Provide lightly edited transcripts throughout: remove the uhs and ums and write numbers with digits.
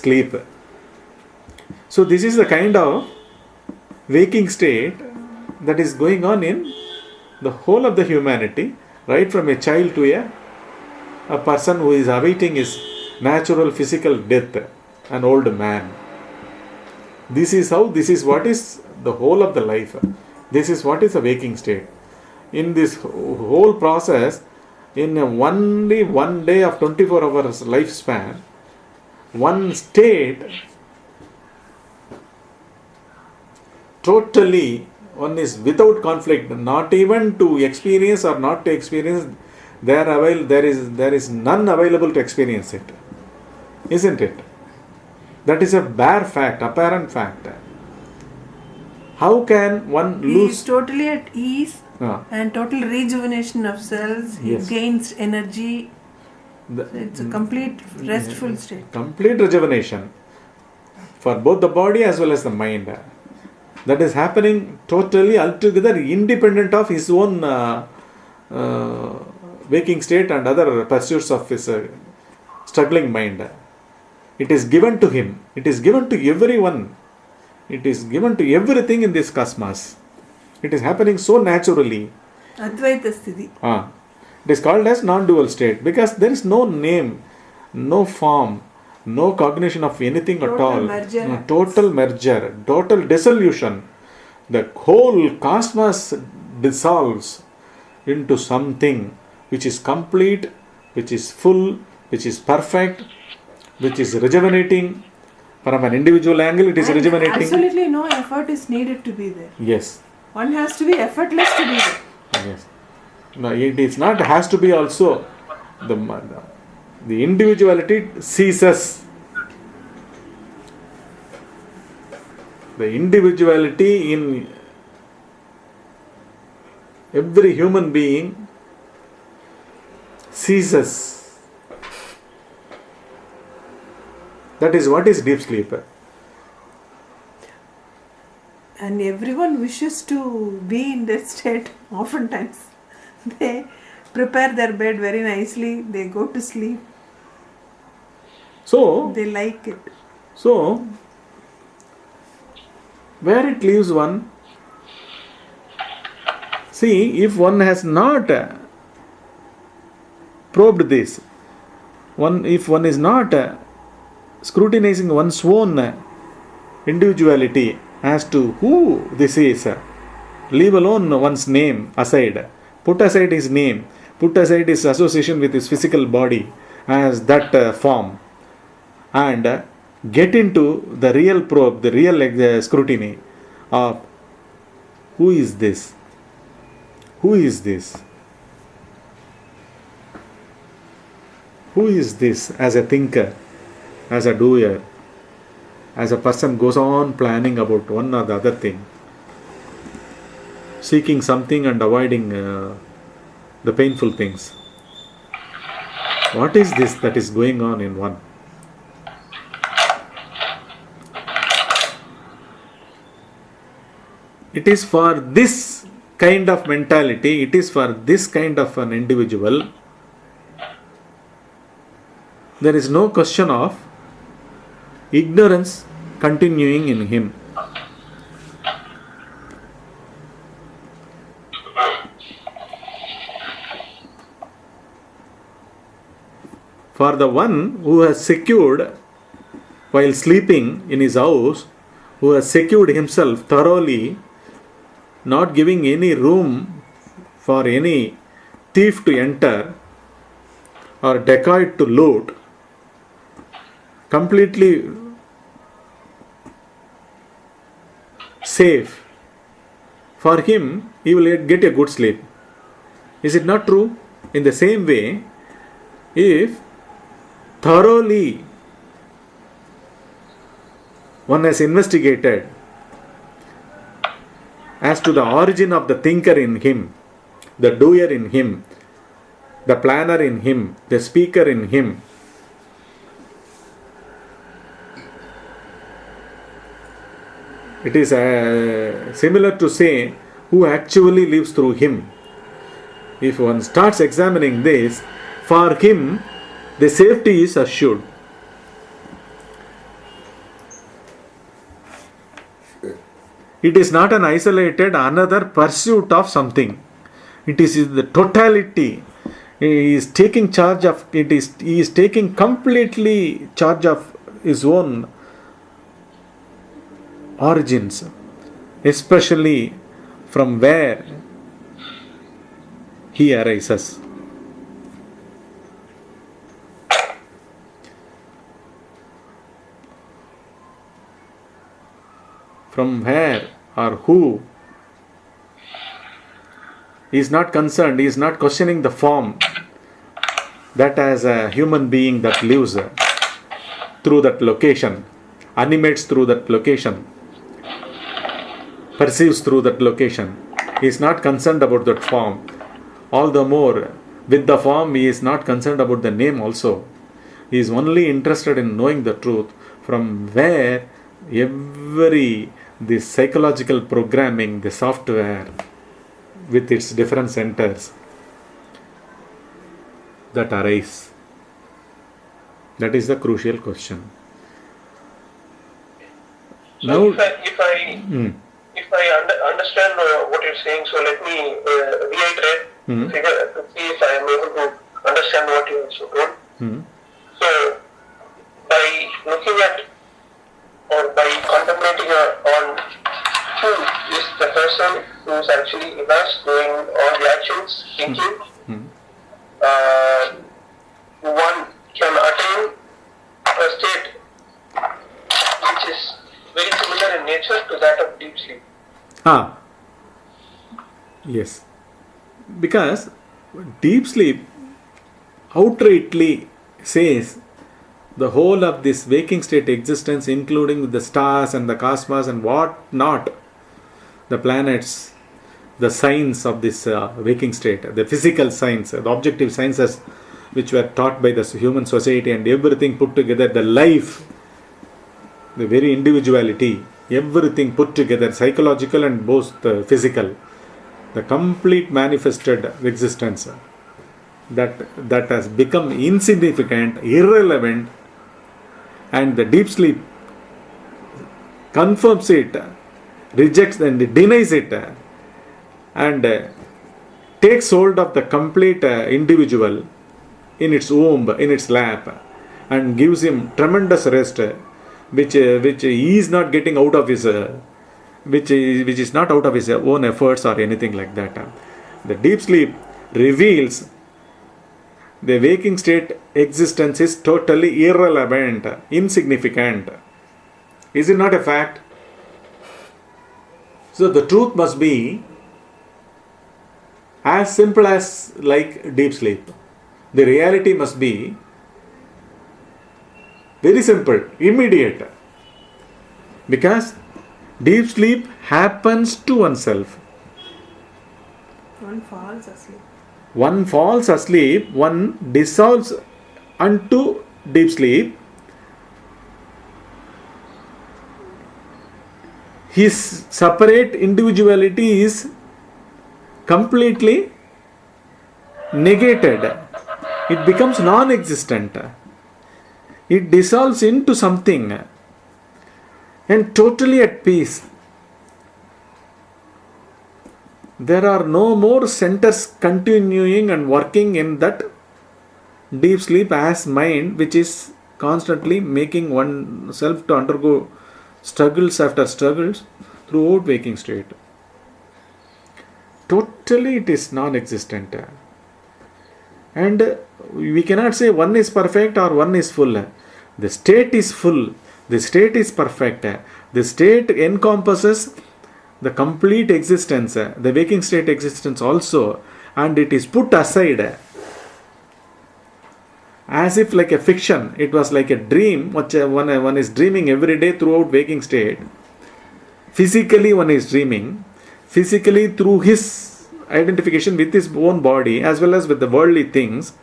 Sleep. So this is the kind of waking state that is going on in the whole of the humanity, right from a child to a person who is awaiting his natural physical death, an old man. This is what is the whole of the life. This is what is a waking state. In this whole process, in only one day of 24 hours lifespan, one state totally, one is without conflict, not even to experience or not to experience, there is none available to experience it, isn't it? That is a bare fact, apparent fact. How can one lose? He is totally at ease and total rejuvenation of cells. Yes. He gains energy. It's a complete restful state. Complete rejuvenation for both the body as well as the mind. That is happening totally altogether independent of his own waking state and other pursuits of his struggling mind. It is given to him. It is given to everyone. It is given to everything in this cosmos. It is happening so naturally. Advaita Sthiti. It is called as non-dual state because there is no name, no form, no cognition of anything Total at all. merger. No, total merger, total dissolution. The whole cosmos dissolves into something which is complete, which is full, which is perfect, which is rejuvenating. From an individual angle, it is And rejuvenating. absolutely no effort is needed to be there. Yes. One has to be effortless to be there. Yes. No, it is not, has to be also the individuality ceases. The individuality in every human being ceases. That is what is deep sleep. And everyone wishes to be in that state oftentimes. They prepare their bed very nicely, they go to sleep, So, they like it. So, where it leaves one, see, if one has not probed this, if one is not scrutinizing one's own individuality as to who this is, leave alone one's name aside, put aside his name, put aside his association with his physical body as that form, and get into the real probe, the real scrutiny of who is this? Who is this? Who is this as a thinker, as a doer, as a person goes on planning about one or the other thing, seeking something and avoiding the painful things? What is this that is going on in one? It is for this kind of mentality, it is for this kind of an individual. There is no question of ignorance continuing in him. For the one who has secured, while sleeping in his house, who has secured himself thoroughly, not giving any room for any thief to enter or dacoit to loot, completely safe, for him, he will get a good sleep. Is it not true? In the same way, if thoroughly one has investigated as to the origin of the thinker in him, the doer in him, the planner in him, the speaker in him, It is similar to say who actually lives through him. If one starts examining this, for him the safety is assured. It is not an isolated another pursuit of something. It is the totality. He is taking charge of it. He is taking completely charge of his own origins, especially from where he arises. From where or who, he is not concerned, he is not questioning the form that as a human being that lives through that location, animates through that location, perceives through that location. He is not concerned about that form. All the more, with the form, he is not concerned about the name also. He is only interested in knowing the truth from where this psychological programming, the software with its different centers that arise. That is the crucial question. So Now, if I understand what you're saying, so let me reiterate, figure to see if I am able to understand what you also told. So by looking at or by contemplating on who is the person who is actually in us doing all the actions, thinking, one can attain a state which is very similar in nature to that of deep sleep. Yes. Because deep sleep outrightly says the whole of this waking state existence, including the stars and the cosmos and what not, the planets, the signs of this waking state, the physical science, the objective sciences which were taught by the human society and everything put together, the life, the very individuality, everything put together, psychological and both physical, the complete manifested existence that has become insignificant, irrelevant, and the deep sleep confirms it, rejects and denies it, and takes hold of the complete individual in its womb, in its lap, and gives him tremendous rest, which he is not getting out of his, which is not out of his own efforts or anything like that. The deep sleep reveals the waking state existence is totally irrelevant, insignificant. Is it not a fact? So the truth must be as simple as like deep sleep. The reality must be very simple, immediate. Because deep sleep happens to oneself. One falls asleep. One falls asleep, one dissolves unto deep sleep. His separate individuality is completely negated. It becomes non-existent. It dissolves into something and totally at peace. There are no more centers continuing and working in that deep sleep as mind, which is constantly making oneself to undergo struggles after struggles throughout waking state. Totally it is non-existent. And we cannot say one is perfect or one is full. The state is full. The state is perfect. The state encompasses the complete existence, the waking state existence also, and it is put aside as if like a fiction. It was like a dream, which one is dreaming every day throughout waking state. Physically one is dreaming, physically through his identification with his own body as well as with the worldly things.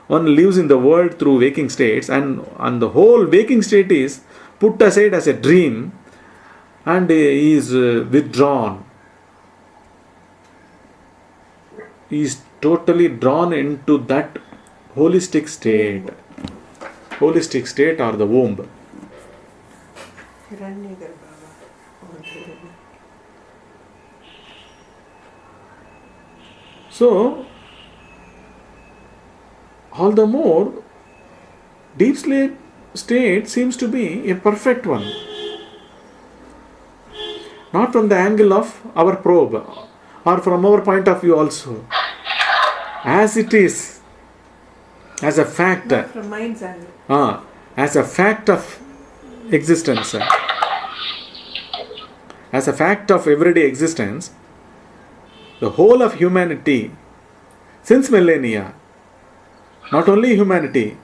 One lives in the world through waking states, and the whole waking state is put aside as a dream, and he is withdrawn. He is totally drawn into that holistic state. Holistic state or the womb. Hiranyagarbha. So, all the more, deep sleep state seems to be a perfect one. Not from the angle of our probe or from our point of view also. As it is, as a fact, Not from mind's angle. as a fact of existence, as a fact of everyday existence, the whole of humanity, since millennia, not only humanity,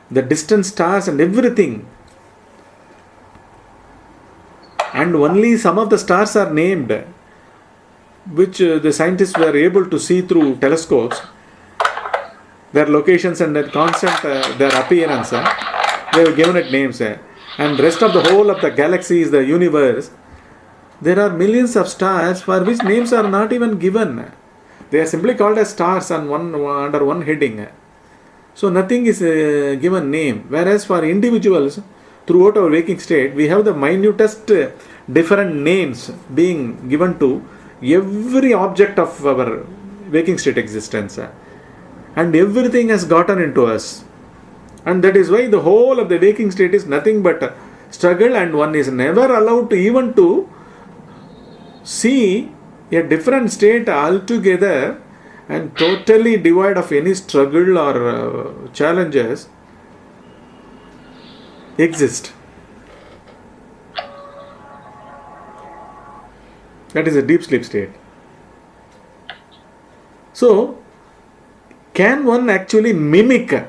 the distant stars and everything, and only some of the stars are named, which the scientists were able to see through telescopes, their locations and their constant, their appearance, they have given it names. And rest of the whole of the galaxies, the universe, there are millions of stars for which names are not even given. They are simply called as stars on under one heading. So nothing is given name. Whereas for individuals, throughout our waking state, we have the minutest different names being given to every object of our waking state existence. And everything has gotten into us. And that is why the whole of the waking state is nothing but struggle, and one is never allowed to even to see a different state altogether and totally devoid of any struggle or challenges exist. That is a deep sleep state. So, can one actually mimic,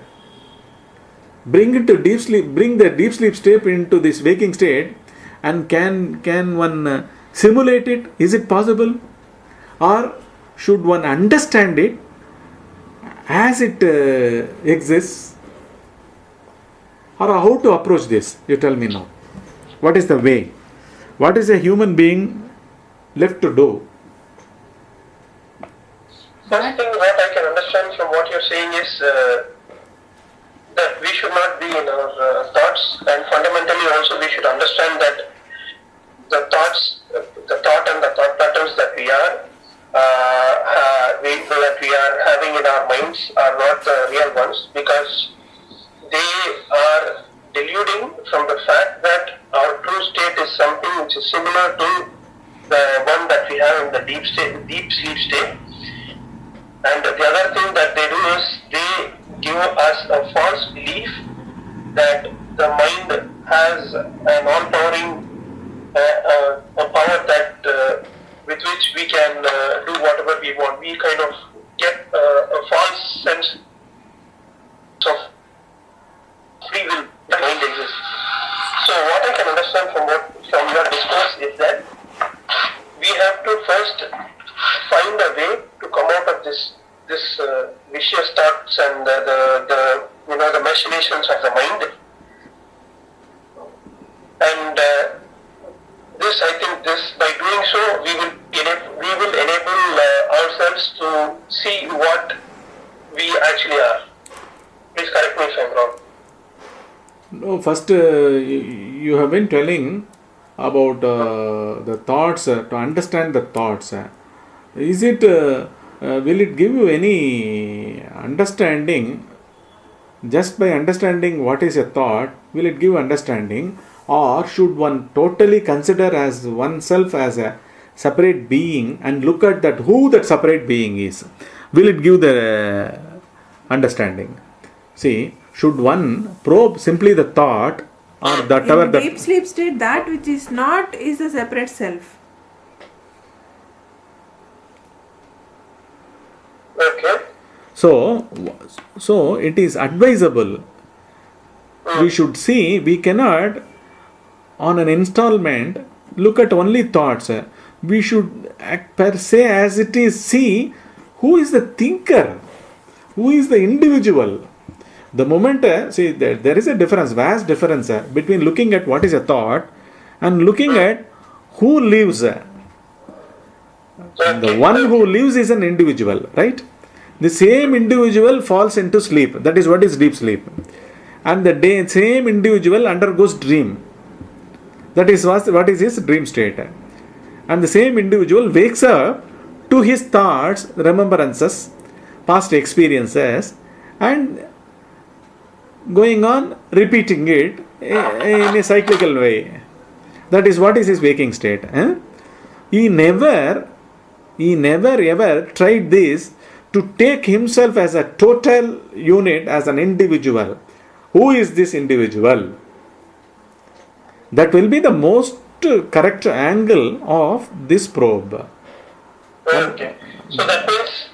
bring it to deep sleep, bring the deep sleep state into this waking state, and can one simulate it? Is it possible? Or should one understand it as it exists? Or how to approach this? You tell me now. What is the way? What is a human being left to do? First thing what I can understand from what you're saying is that we should not be in our thoughts, and fundamentally also we should understand that the thoughts, the thought and the thought patterns that we are having in our minds are not the real ones, because they are deluding from the fact that our true state is something which is similar to the one that we have in the deep sleep state. And the other thing that they do is they give us a false belief that the mind has an all-powering a power that with which we can do whatever we want. We kind of get a false sense of free will that mind exists. So what I can understand from your discourse is that we have to first find a way to come out of this vicious thoughts and the machinations of the mind. And this, I think, by doing so, we will enable ourselves to see what we actually are. Please correct me if I'm wrong. No, first you have been telling about the thoughts, to understand the thoughts. Is it, will it give you any understanding? Just by understanding what is a thought, will it give understanding? Or should one totally consider as oneself as a separate being and look at that who that separate being is? Will it give the understanding? See, should one probe simply the thought, or whatever In deep sleep state, that which is not is the separate self. Okay. So it is advisable. We should see, we cannot on an installment look at only thoughts. We should act per se as it is, see who is the thinker, who is the individual. The moment, see, there is a difference, vast difference between looking at what is a thought and looking at who lives? The Okay. one who lives is an individual, right? The same individual falls into sleep. That is what is deep sleep. And the same individual undergoes dream. That is what is his dream state. And the same individual wakes up to his thoughts, remembrances, past experiences, and going on repeating it in a cyclical way. That is what is his waking state. He never ever tried this to take himself as a total unit, as an individual. Who is this individual? That will be the most correct angle of this probe. Okay. So that means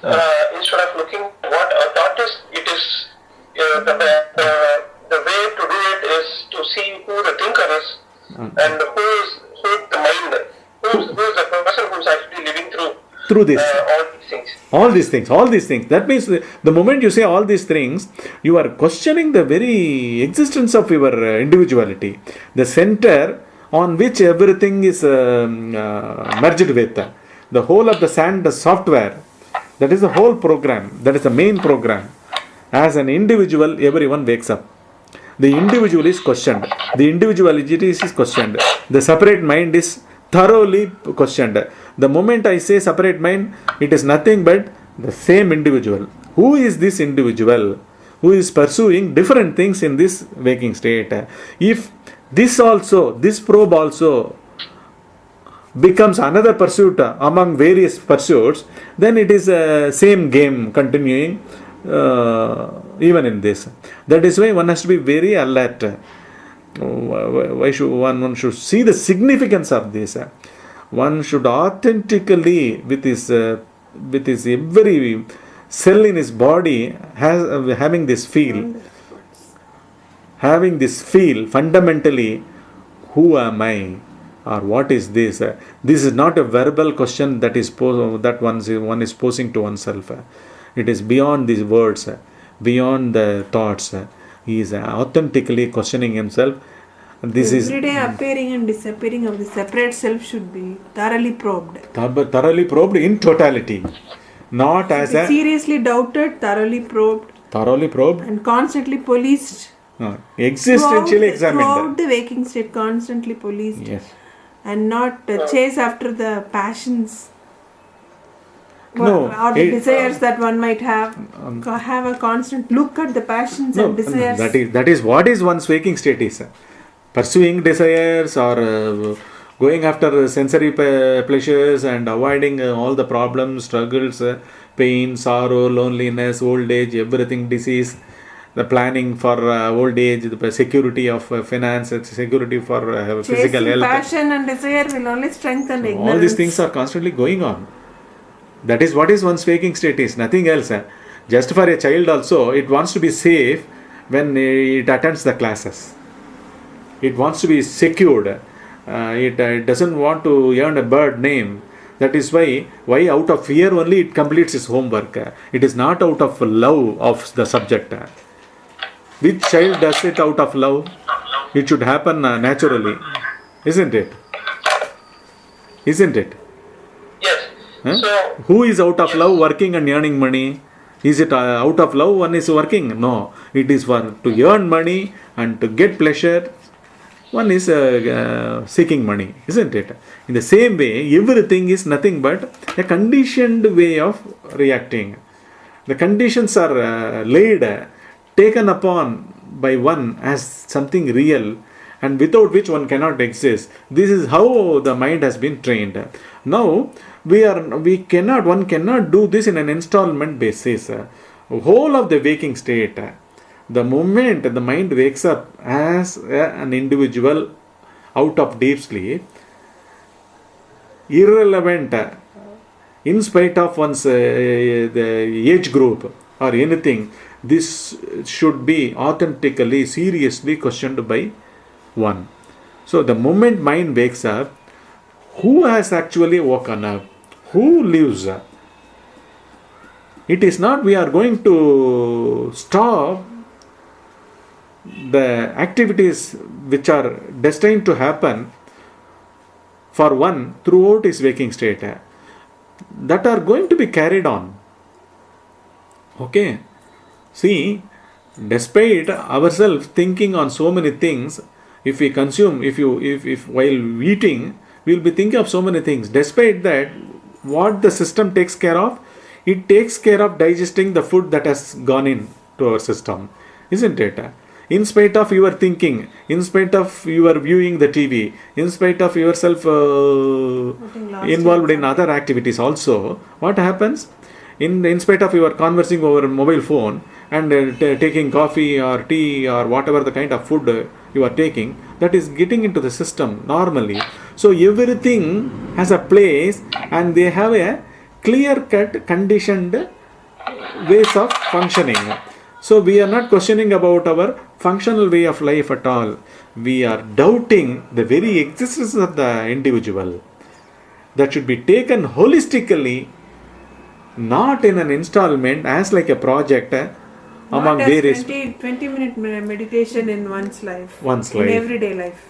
instead of looking what a thought is, it is the way to do it is to see who the thinker is and who is the mind, who is the person who is actually living through this. All these things. That means the moment you say all these things, you are questioning the very existence of your individuality, the center on which everything is merged with. The whole of the sand software, that is the whole program, that is the main program. As an individual, everyone wakes up. The individual is questioned. The individuality is questioned. The separate mind is thoroughly questioned. The moment I say separate mind, it is nothing but the same individual. Who is this individual who is pursuing different things in this waking state? If this probe also becomes another pursuit among various pursuits, then it is a same game continuing even in this. That is why one has to be very alert. Why should one should see the significance of this? One should authentically, with his every cell in his body, having this feel fundamentally, who am I, or what is this? This is not a verbal question that one is posing to oneself. It is beyond these words, beyond the thoughts. He is authentically questioning himself. Every day appearing and disappearing of the separate self should be thoroughly probed. Thoroughly probed in totality. Not as a... seriously doubted, thoroughly probed. And constantly policed. Existentially examined. Throughout the waking state, constantly policed. Yes. And not chase after the passions. No, or the desires that one might have. Have a constant look at the passions and desires. That is what is one's waking state is. Pursuing desires or going after sensory pleasures and avoiding all the problems, struggles, pain, sorrow, loneliness, old age, everything, disease, the planning for old age, the security of finance, security for physical health. Passion and desire will only strengthen ignorance. All these things are constantly going on. That is what is one's waking state is, nothing else. Just for a child also, it wants to be safe when it attends the classes. It wants to be secured. It doesn't want to earn a bird name. That is why out of fear only it completes its homework. It is not out of love of the subject. Which child does it out of love? It should happen naturally. Isn't it? Isn't it? Yes. Huh? So, who is out of love working and earning money? Is it out of love one is working? No. It is for to earn money and to get pleasure. One is seeking money, isn't it? In the same way, everything is nothing but a conditioned way of reacting. The conditions are taken upon by one as something real, and without which one cannot exist. This is how the mind has been trained. Now, one cannot do this in an installment basis. Whole of the waking state, the moment the mind wakes up as an individual out of deep sleep, irrelevant, in spite of one's the age group or anything, this should be authentically, seriously questioned by one. So the moment mind wakes up, who has actually woken up? Who lives? It is not we are going to stop the activities which are destined to happen for one throughout his waking state that are going to be carried on. Okay, see, despite ourselves thinking on so many things, if we consume, if while eating, we'll be thinking of so many things. Despite that, what the system takes care of, it takes care of digesting the food that has gone in to our system, isn't it? In spite of your thinking, in spite of your viewing the TV, in spite of yourself involved in other activities also, what happens? In spite of your conversing over mobile phone and taking coffee or tea or whatever the kind of food you are taking, that is getting into the system normally. So everything has a place and they have a clear-cut, conditioned ways of functioning. So we are not questioning about our functional way of life at all. We are doubting the very existence of the individual. That should be taken holistically, not in an installment as like a project among Not as various 20 minute meditation in one's life. One's in life. everyday life.